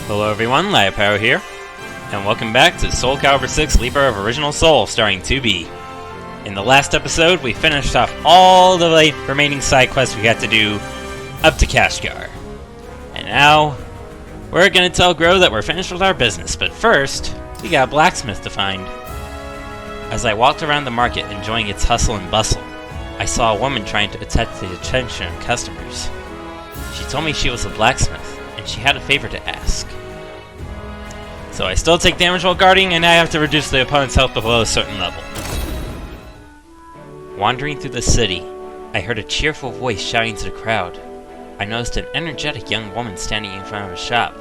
Hello everyone, Power here, and welcome back to Soul Calibur 6 Libra of Original Soul starring 2B. In the last episode, we finished off all the remaining side quests we had to do up to Kashgar. And now, we're gonna tell Grøh that we're finished with our business, but first, we got a blacksmith to find. As I walked around the market enjoying its hustle and bustle, I saw a woman trying to attract the attention of customers. She told me she was a blacksmith, and she had a favor to ask. So I still take damage while guarding, and I have to reduce the opponent's health below a certain level. Wandering through the city, I heard a cheerful voice shouting to the crowd. I noticed an energetic young woman standing in front of a shop.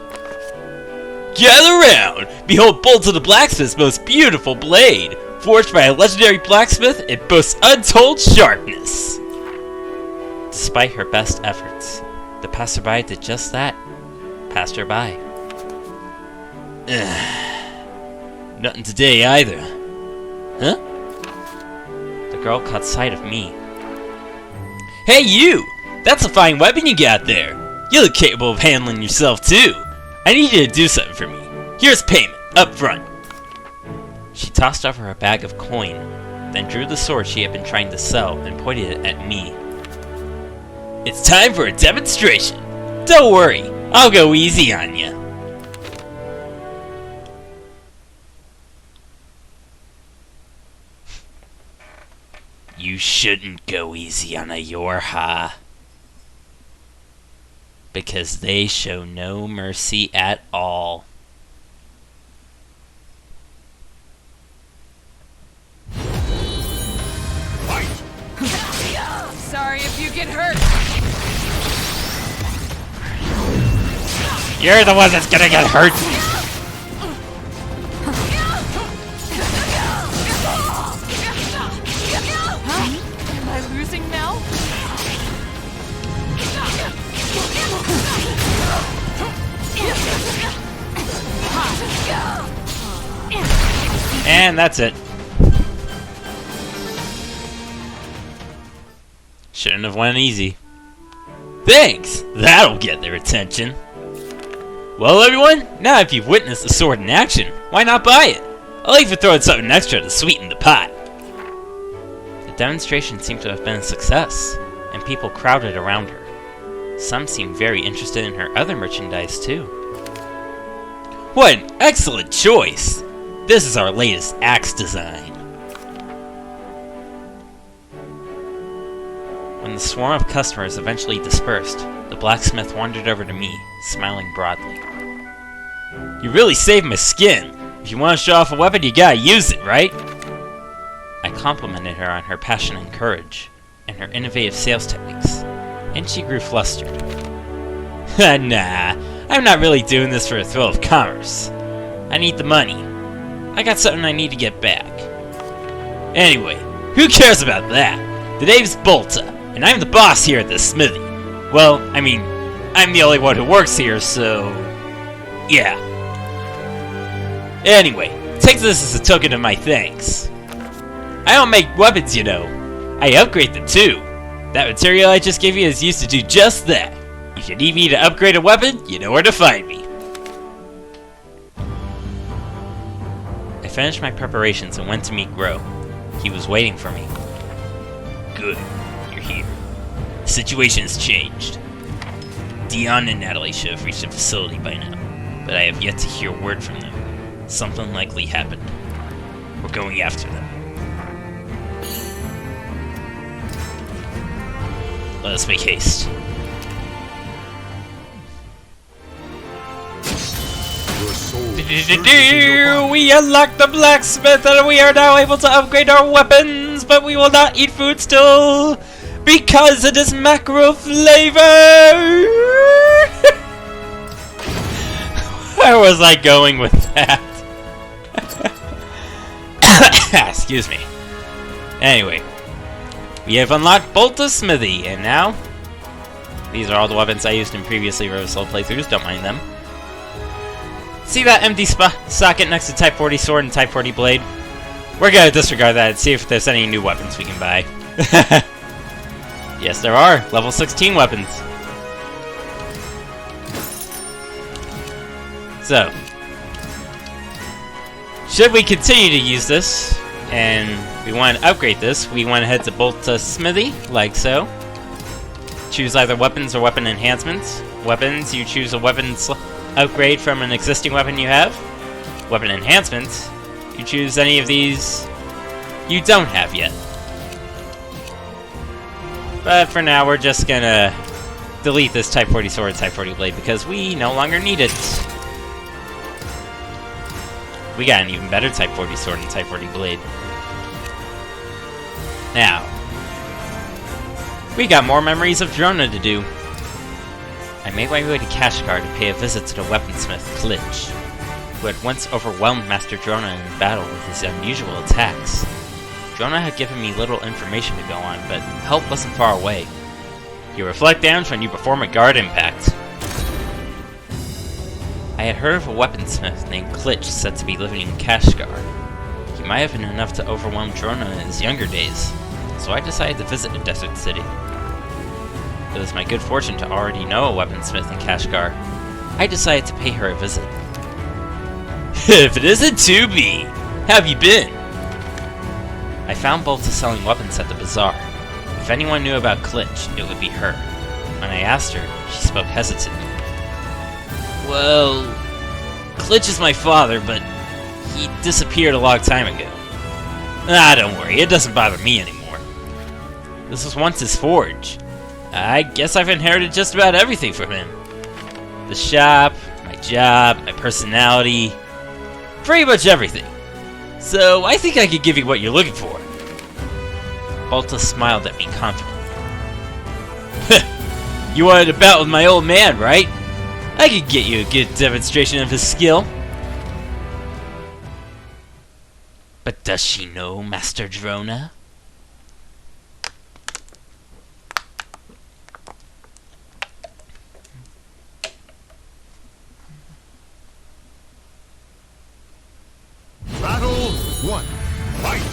Gather round! Behold Bolta the blacksmith's most beautiful blade! Forged by a legendary blacksmith, it boasts untold sharpness! Despite her best efforts, the passerby did just that. Passed her by. Nothing today either. Huh? The girl caught sight of me. Hey you! That's a fine weapon you got there! You look capable of handling yourself too! I need you to do something for me. Here's payment, up front. She tossed over a bag of coin, then drew the sword she had been trying to sell and pointed it at me. It's time for a demonstration! Don't worry, I'll go easy on you. You shouldn't go easy on a Yorha. Because they show no mercy at all. Sorry if you get hurt. You're the one that's gonna get hurt. Am I losing now? And that's it. Shouldn't have went easy. Thanks! That'll get their attention. Well everyone, now if you've witnessed the sword in action, why not buy it? I'll even throw in something extra to sweeten the pot. The demonstration seemed to have been a success, and people crowded around her. Some seemed very interested in her other merchandise too. What an excellent choice! This is our latest axe design. When the swarm of customers eventually dispersed, the blacksmith wandered over to me, smiling broadly. You really saved my skin! If you want to show off a weapon, you gotta use it, right? I complimented her on her passion and courage, and her innovative sales techniques, and she grew flustered. Nah, I'm not really doing this for the thrill of commerce. I need the money. I got something I need to get back. Anyway, who cares about that? The name's Bolta, and I'm the boss here at this smithy. Well, I mean, I'm the only one who works here, so... yeah. Anyway, take this as a token of my thanks. I don't make weapons, you know. I upgrade them too. That material I just gave you is used to do just that. If you need me to upgrade a weapon, you know where to find me. I finished my preparations and went to meet Grøh. He was waiting for me. Good, you're here. The situation's changed. Dion and Natalie should have reached the facility by now, but I have yet to hear word from them. Something likely happened. We're going after them. Let us make haste. We unlocked the blacksmith and we are now able to upgrade our weapons, but we will not eat food still because it is macro flavor. Where was I going with that? Excuse me. Anyway, we have unlocked Bolta Smithy, and now these are all the weapons I used in previously Soul playthroughs. Don't mind them. See that empty socket next to Type 40 sword and Type 40 blade? We're gonna disregard that and see if there's any new weapons we can buy. Yes, there are. Level 16 weapons. So, should we continue to use this, and we want to upgrade this, we want to head to Bolta Smithy, like so. Choose either weapons or weapon enhancements. Weapons, you choose a weapon upgrade from an existing weapon you have. Weapon enhancements, you choose any of these you don't have yet. But for now, we're just gonna delete this Type 40 sword, Type 40 blade, because we no longer need it. We got an even better Type 40 sword and Type 40 blade. Now, we got more memories of Drona to do. I made my way to Kashgar to pay a visit to the weaponsmith, Klitsch, who had once overwhelmed Master Drona in battle with his unusual attacks. Drona had given me little information to go on, but help wasn't far away. You reflect damage when you perform a guard impact. I had heard of a weaponsmith named Klitsch said to be living in Kashgar. He might have been enough to overwhelm Drona in his younger days, so I decided to visit the desert city. It was my good fortune to already know a weaponsmith in Kashgar. I decided to pay her a visit. If it isn't 2B, how have you been? I found Bolta selling weapons at the bazaar. If anyone knew about Klitsch, it would be her. When I asked her, she spoke hesitantly. Well, Klitsch is my father, but he disappeared a long time ago. Ah, don't worry, it doesn't bother me anymore. This was once his forge. I guess I've inherited just about everything from him. The shop, my job, my personality, pretty much everything. So I think I could give you what you're looking for. Bolta smiled at me confidently. You wanted a bout with my old man, right? I could get you a good demonstration of his skill. But does she know Master Drona? Battle 1. Fight!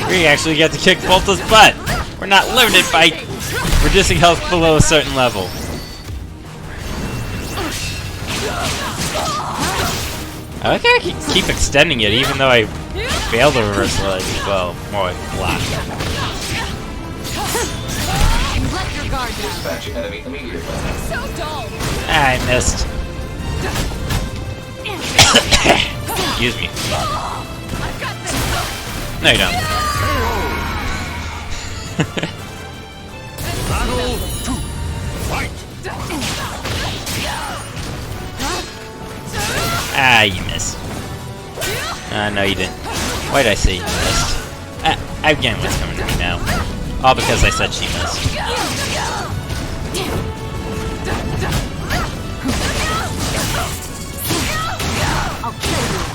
We actually get to kick Bolta's butt. We're not limited by reducing health below a certain level. I like how I keep extending it even though I failed to reverse ledge. Well, more like block. Let your guard down. Dispatch enemy immediately. So dull. Ah, I missed. Excuse me. I've got this. No, you don't. Battle 2. Fight! Ah, you missed. No, you didn't. Why did I say you missed? I get what's coming to me now. All because I said she missed. I'll kill you.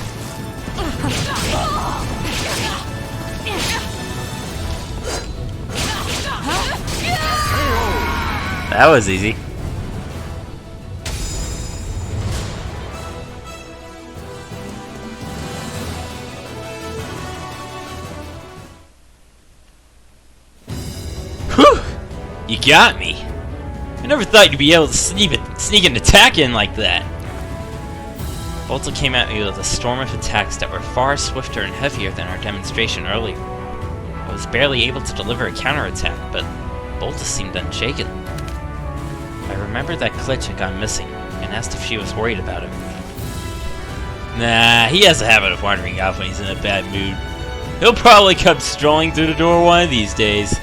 That was easy. Whew! You got me. I never thought you'd be able to sneak an attack in like that. Bolta came at me with a storm of attacks that were far swifter and heavier than our demonstration earlier. I was barely able to deliver a counterattack, but Bolta seemed unshaken. I remembered that Klitsch had gone missing, and asked if she was worried about him. Nah, he has a habit of wandering off when he's in a bad mood. He'll probably come strolling through the door one of these days.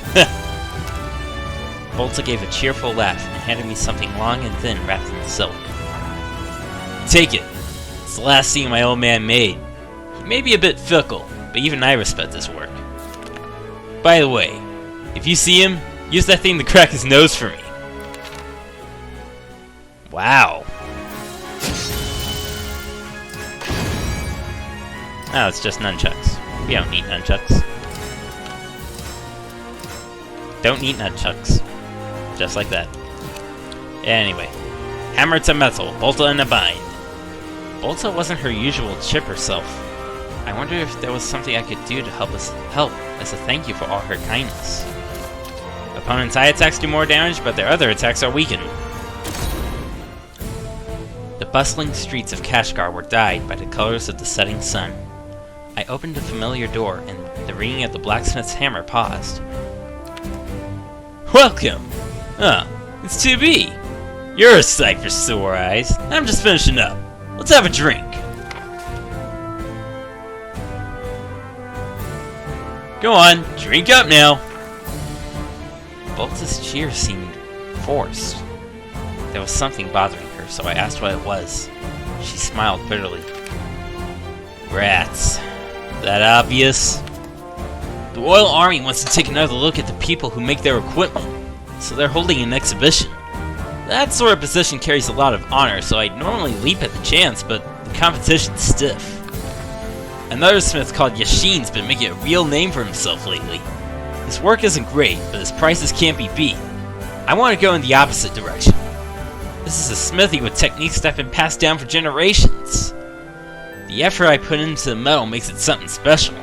Bolta gave a cheerful laugh and handed me something long and thin wrapped in silk. Take it. It's the last thing my old man made. He may be a bit fickle, but even I respect his work. By the way, if you see him, use that thing to crack his nose for me. Wow. Oh, it's just nunchucks. We don't need nunchucks. Don't need nunchucks. Just like that. Anyway. Hammer to metal, Bolta in a bind. Bolta wasn't her usual chipper self. I wondered if there was something I could do to help as a thank you for all her kindness. Opponent's high attacks do more damage, but their other attacks are weakened. The bustling streets of Kashgar were dyed by the colors of the setting sun. I opened a familiar door, and the ringing of the blacksmith's hammer paused. Welcome! It's 2B! You're a sight for sore eyes. I'm just finishing up. Let's have a drink. Go on, drink up now. Bolta's cheer seemed forced. There was something bothering her, so I asked what it was. She smiled bitterly. Rats. That obvious? The Royal Army wants to take another look at the people who make their equipment, so they're holding an exhibition. That sort of position carries a lot of honor, so I'd normally leap at the chance, but the competition's stiff. Another smith called Yashin's been making a real name for himself lately. His work isn't great, but his prices can't be beat. I want to go in the opposite direction. This is a smithy with techniques that have been passed down for generations. The effort I put into the metal makes it something special.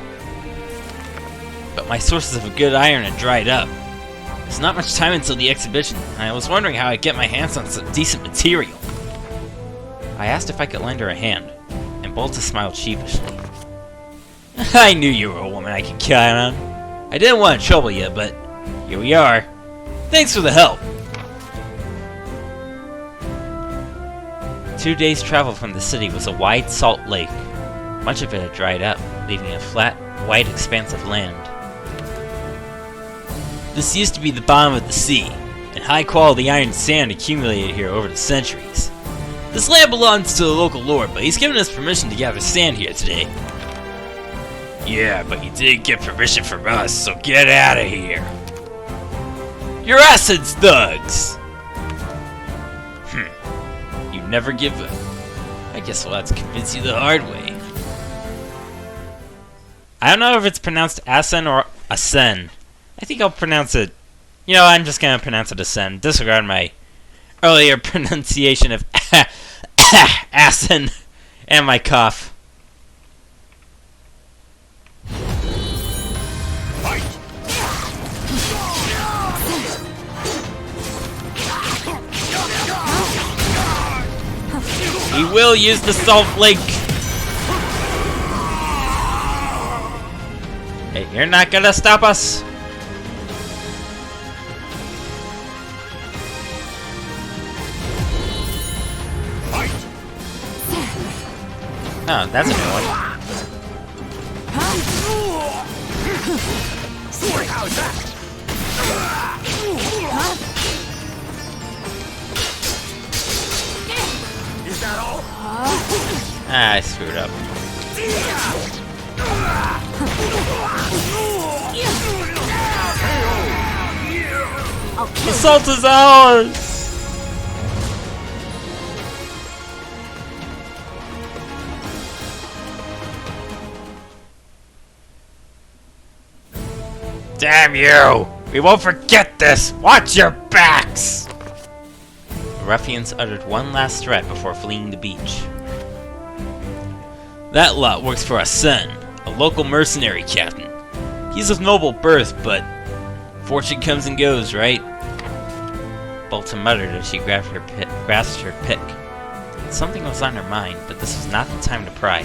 But my sources of a good iron had dried up. There's not much time until the exhibition, and I was wondering how I'd get my hands on some decent material. I asked if I could lend her a hand, and Bolta smiled sheepishly. I knew you were a woman I could count on. I didn't want to trouble you, but here we are. Thanks for the help. 2 days' travel from the city was a wide salt lake. Much of it had dried up, leaving a flat, white expanse of land. This used to be the bottom of the sea, and high-quality iron sand accumulated here over the centuries. This land belongs to the local lord, but he's given us permission to gather sand here today. Yeah, but you didn't get permission from us, so get out of here. Your acids, thugs! You never give up. I guess we'll have to convince you the hard way. I don't know if it's pronounced Asen or Asen. I think I'll pronounce it... You know, I'm just gonna pronounce it Asen. Disregard my earlier pronunciation of Asen and my cough. We will use the salt lake. Hey, you're not gonna stop us. Oh, that's a new one. How's that? Is that all? Ah, I screwed up. The salt is ours! Damn you! We won't forget this! Watch your backs! The ruffians uttered one last threat before fleeing the beach. That lot works for Asen, a local mercenary captain. He's of noble birth, but fortune comes and goes, right? Bolta muttered as she grasped her pick. Something was on her mind, but this was not the time to pry.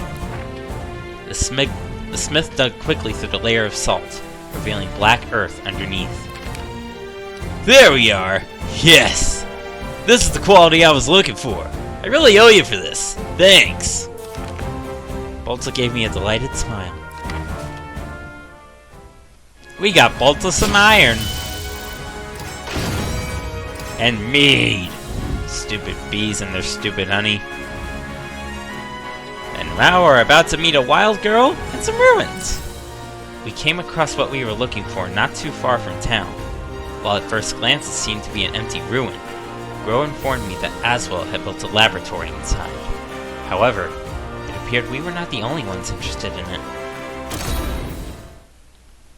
The smith dug quickly through the layer of salt, revealing black earth underneath. There we are! Yes! This is the quality I was looking for. I really owe you for this. Thanks! Bolta gave me a delighted smile. We got Bolta some iron! And mead! Stupid bees and their stupid honey. And now we're about to meet a wild girl and some ruins! We came across what we were looking for not too far from town. While at first glance it seemed to be an empty ruin, Grøh informed me that Aswell had built a laboratory inside. However, it appeared we were not the only ones interested in it.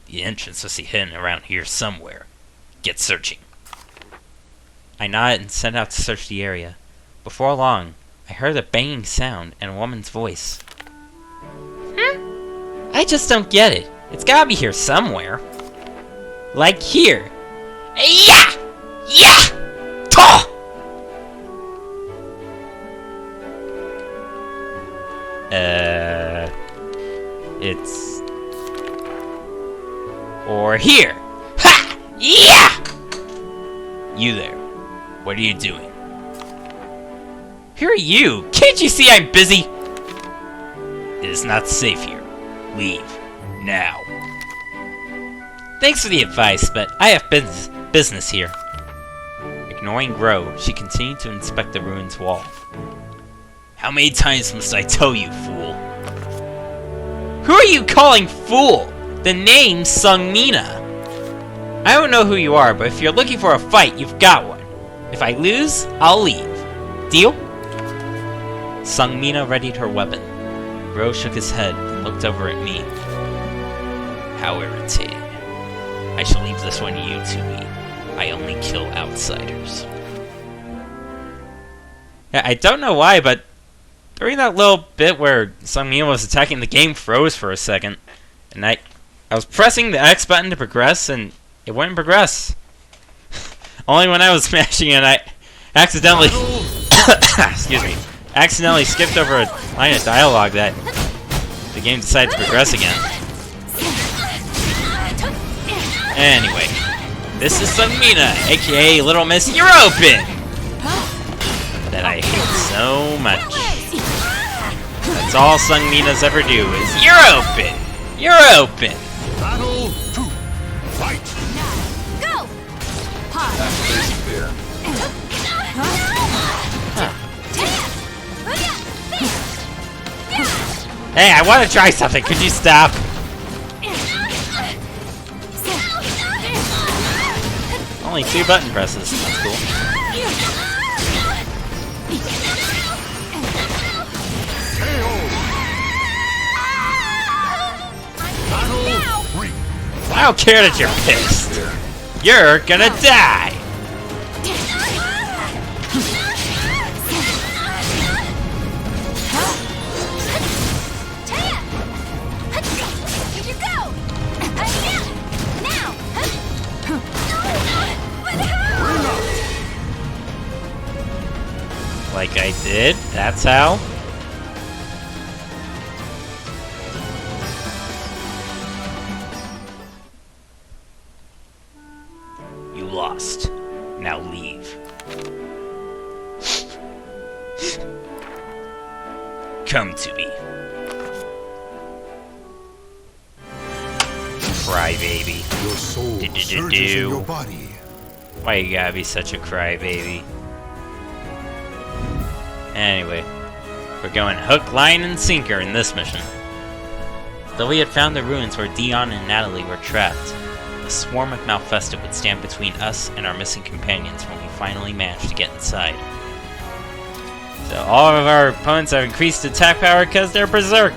The entrance must be hidden around here somewhere. Get searching. I nodded and set out to search the area. Before long, I heard a banging sound and a woman's voice. I just don't get it. It's gotta be here somewhere. Like here. Yeah! Yeah! Ta! It's... or here! Ha! Yeah! You there. What are you doing? Who are you? Can't you see I'm busy? It is not safe here. Leave. Now. Thanks for the advice, but I have business here. Ignoring Grøh, she continued to inspect the ruins wall. How many times must I tell you, fool? Who are you calling fool? The name's Sungmina. I don't know who you are, but if you're looking for a fight, you've got one. If I lose, I'll leave. Deal? Sungmina readied her weapon. Grøh shook his head and looked over at me. How irritating. I shall leave this one to you two me. I only kill outsiders. Yeah, I don't know why, but during that little bit where Sungmina was attacking, the game froze for a second. And I was pressing the X button to progress, and it wouldn't progress. Only when I was smashing it, I accidentally... excuse me. Accidentally skipped over a line of dialogue that the game decided to progress again. Anyway, this is Sungmina, aka Little Miss Europin! That I hate so much. That's all Sungmina's ever do is Europin! Europin! Battle 2. Fight! Go! Hey, I want to try something. Could you stop? Only 2 button presses. That's cool. Battle 3. I don't care that you're pissed. You're gonna die. Here you go! Now! Like I did. That's how. You lost. Now leave. Come to me. Crybaby. Your soul surges in your body. Why you gotta be such a crybaby? Anyway, we're going hook, line, and sinker in this mission. Though we had found the ruins where Dion and Natalie were trapped, a swarm of Malfesta would stand between us and our missing companions when we finally managed to get inside. So all of our opponents have increased attack power because they're berserk.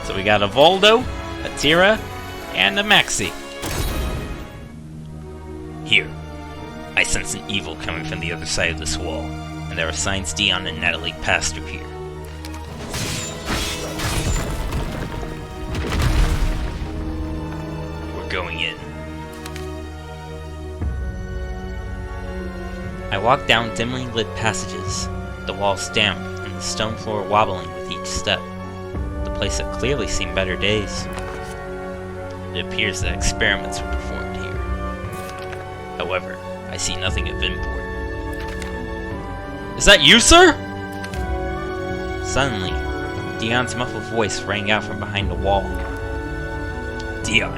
So we got a Voldo, a Tira, and a Maxi. Here, I sense an evil coming from the other side of this wall, and there are signs Dion and Natalie passed through here. We're going in. I walk down dimly lit passages, the walls damp and the stone floor wobbling with each step. The place had clearly seen better days. It appears that experiments were performed here. However, I see nothing of import. Is that you, sir? Suddenly, Dion's muffled voice rang out from behind the wall. Dion,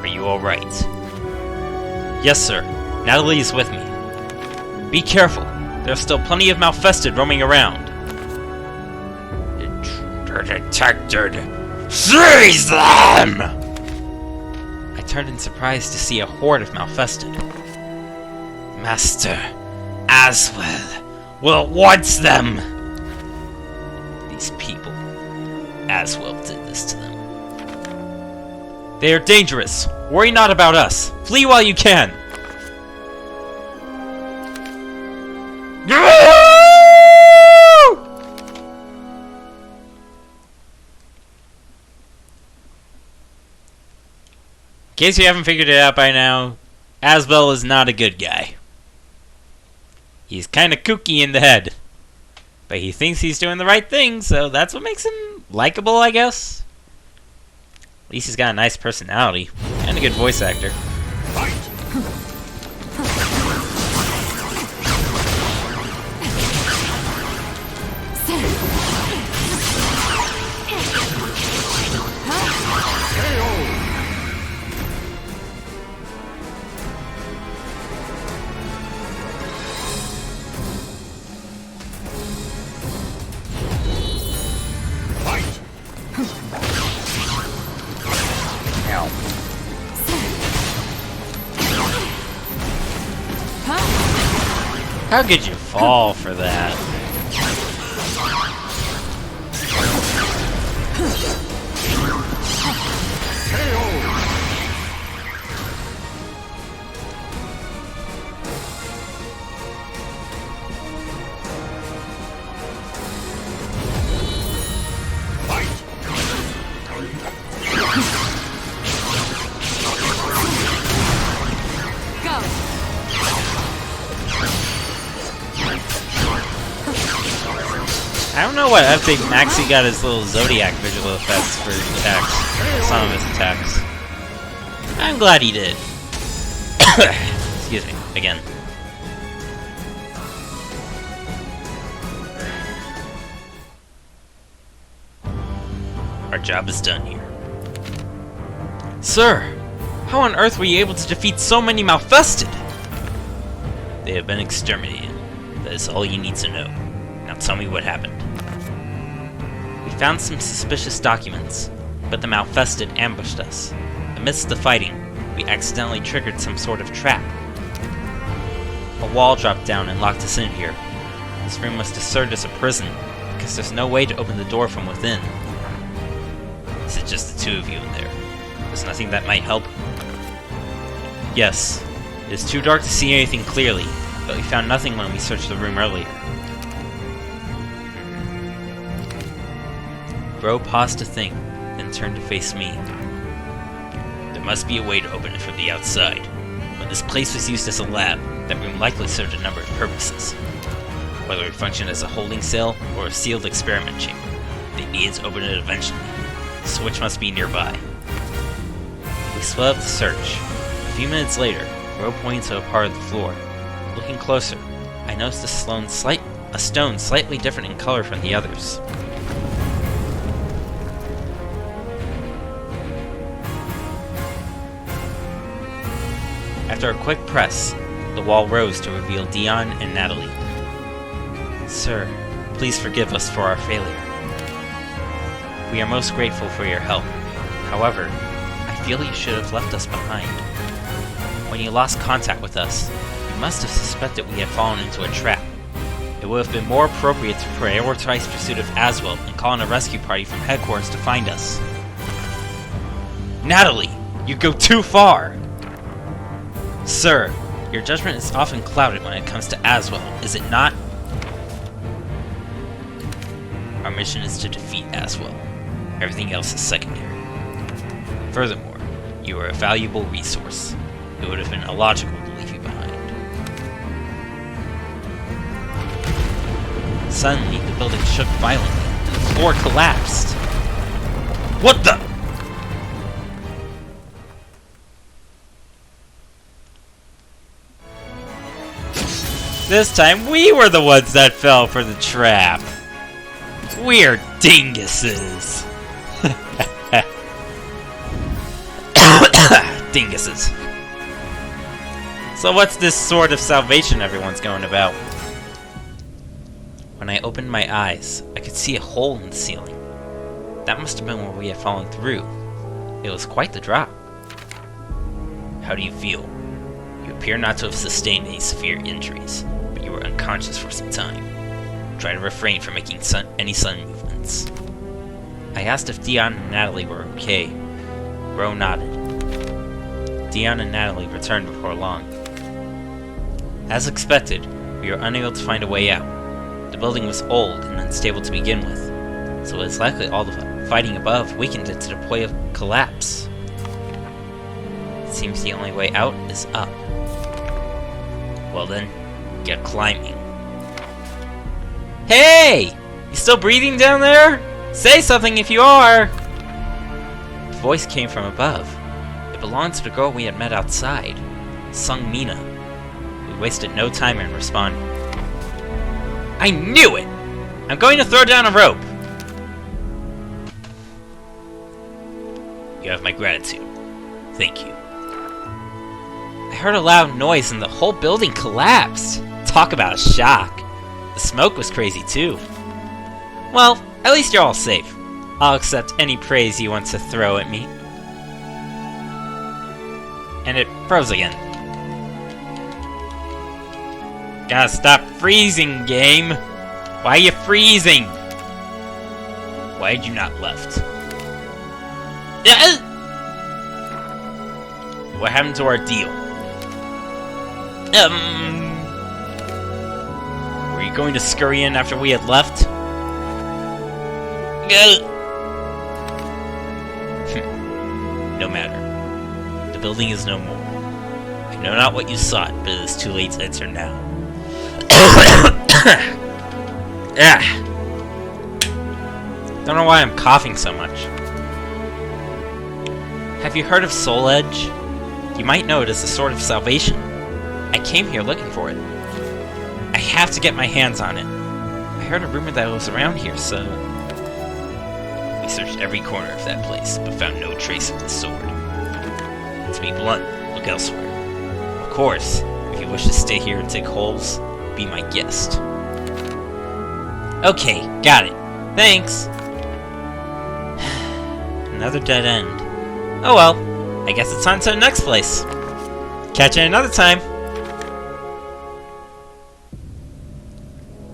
are you alright? Yes, sir. Natalie is with me. Be careful. There are still plenty of Malfested roaming around. Intruder detected. Seize them! I turned in surprise to see a horde of Malfested. Master Aswell will want them! These people. Aswell did this to them. They are dangerous. Worry not about us. Flee while you can. In case you haven't figured it out by now, Asbel is not a good guy. He's kinda kooky in the head. But he thinks he's doing the right thing, so that's what makes him likable, I guess? At least he's got a nice personality and a good voice actor. Fight! How could you fall for that? I don't know what epic Maxie got his little zodiac visual effects for his attacks. Some of his attacks. I'm glad he did. Excuse me, again. Our job is done here. Sir, how on earth were you able to defeat so many Malfested? They have been exterminated. That is all you need to know. Now tell me what happened. We found some suspicious documents, but the Malfested ambushed us. Amidst the fighting, we accidentally triggered some sort of trap. A wall dropped down and locked us in here. This room must have served as a prison, because there's no way to open the door from within. Is it just the two of you in there? There's nothing that might help? Yes. It is too dark to see anything clearly, but we found nothing when we searched the room earlier. Grøh paused to think, then turned to face me. There must be a way to open it from the outside. When this place was used as a lab, that room likely served a number of purposes. Whether it functioned as a holding cell or a sealed experiment chamber, they needed to open it eventually. The switch must be nearby. We split up the search. A few minutes later, Grøh pointed to a part of the floor. Looking closer, I noticed a stone slightly different in color from the others. After a quick press, the wall rose to reveal Dion and Natalie. Sir, please forgive us for our failure. We are most grateful for your help. However, I feel you should have left us behind. When you lost contact with us, you must have suspected we had fallen into a trap. It would have been more appropriate to prioritize pursuit of Aswell and call in a rescue party from headquarters to find us. Natalie, you go too far! Sir, your judgment is often clouded when it comes to Aswell, is it not? Our mission is to defeat Aswell. Everything else is secondary. Furthermore, you are a valuable resource. It would have been illogical to leave you behind. Suddenly, the building shook violently, and the floor collapsed. What the? This time, we were the ones that fell for the trap. We're dinguses. Dinguses. So what's this sword of salvation everyone's going about? When I opened my eyes, I could see a hole in the ceiling. That must have been where we had fallen through. It was quite the drop. How do you feel? You appear not to have sustained any severe injuries, but you were unconscious for some time. Try to refrain from making any sudden movements. I asked if Dion and Natalie were okay. Grøh nodded. Dion and Natalie returned before long. As expected, we were unable to find a way out. The building was old and unstable to begin with, so it's likely all the fighting above weakened it to the point of collapse. It seems the only way out is up. Well then, get climbing. Hey! You still breathing down there? Say something if you are! voice came from above. It belonged to the girl we had met outside, Sung Mina. We wasted no time in responding. I knew it! I'm going to throw down a rope! You have my gratitude. Thank you. I heard a loud noise and the whole building collapsed. Talk about a shock. The smoke was crazy too. Well, at least you're all safe. I'll accept any praise you want to throw at me. And it froze again. Gotta stop freezing, game! Why are you freezing? Why had you not left? What happened to our deal? Were you going to scurry in after we had left? No matter. The building is no more. I know not what you sought, but it is too late to enter now. Don't know why I'm coughing so much. Have you heard of Soul Edge? You might know it as the Sword of Salvation. I came here looking for it. I have to get my hands on it. I heard a rumor that it was around here, so... We searched every corner of that place, but found no trace of the sword. To be blunt, look elsewhere. Of course, if you wish to stay here and dig holes, be my guest. Okay, got it. Thanks! Another dead end. Oh well, I guess it's on to the next place. Catch you another time!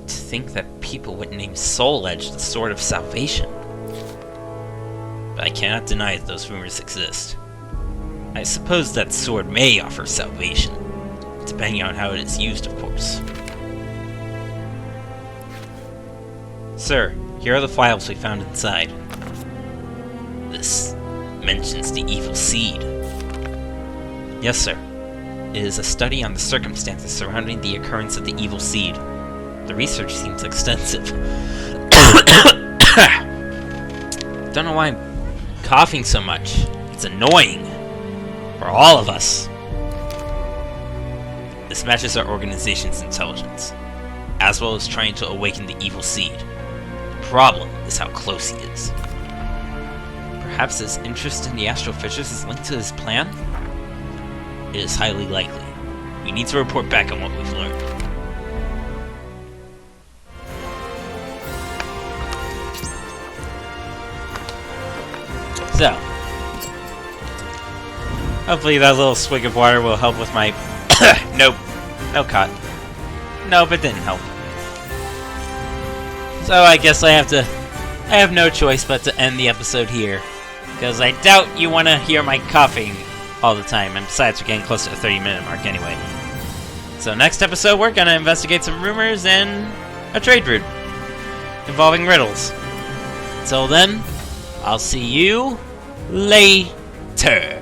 To think that people would name Soul Edge the Sword of Salvation. But I cannot deny that those rumors exist. I suppose that sword may offer salvation, depending on how it is used, of course. Sir, here are the files we found inside. This mentions the evil seed. Yes, sir. It is a study on the circumstances surrounding the occurrence of the evil seed. The research seems extensive. Don't know why I'm coughing so much. It's annoying. For all of us. This matches our organization's intelligence, as well as trying to awaken the evil seed. The problem is how close he is. Perhaps his interest in the astral fissures is linked to his plan? It is highly likely. We need to report back on what we've learned. So, hopefully that little swig of water will help with my... Nope. No cut. Nope, it didn't help. So I guess I have no choice but to end the episode here. Because I doubt you want to hear my coughing all the time. And besides, we're getting close to the 30-minute mark anyway. So next episode, we're going to investigate some rumors and a trade route involving riddles. Until then, I'll see you later.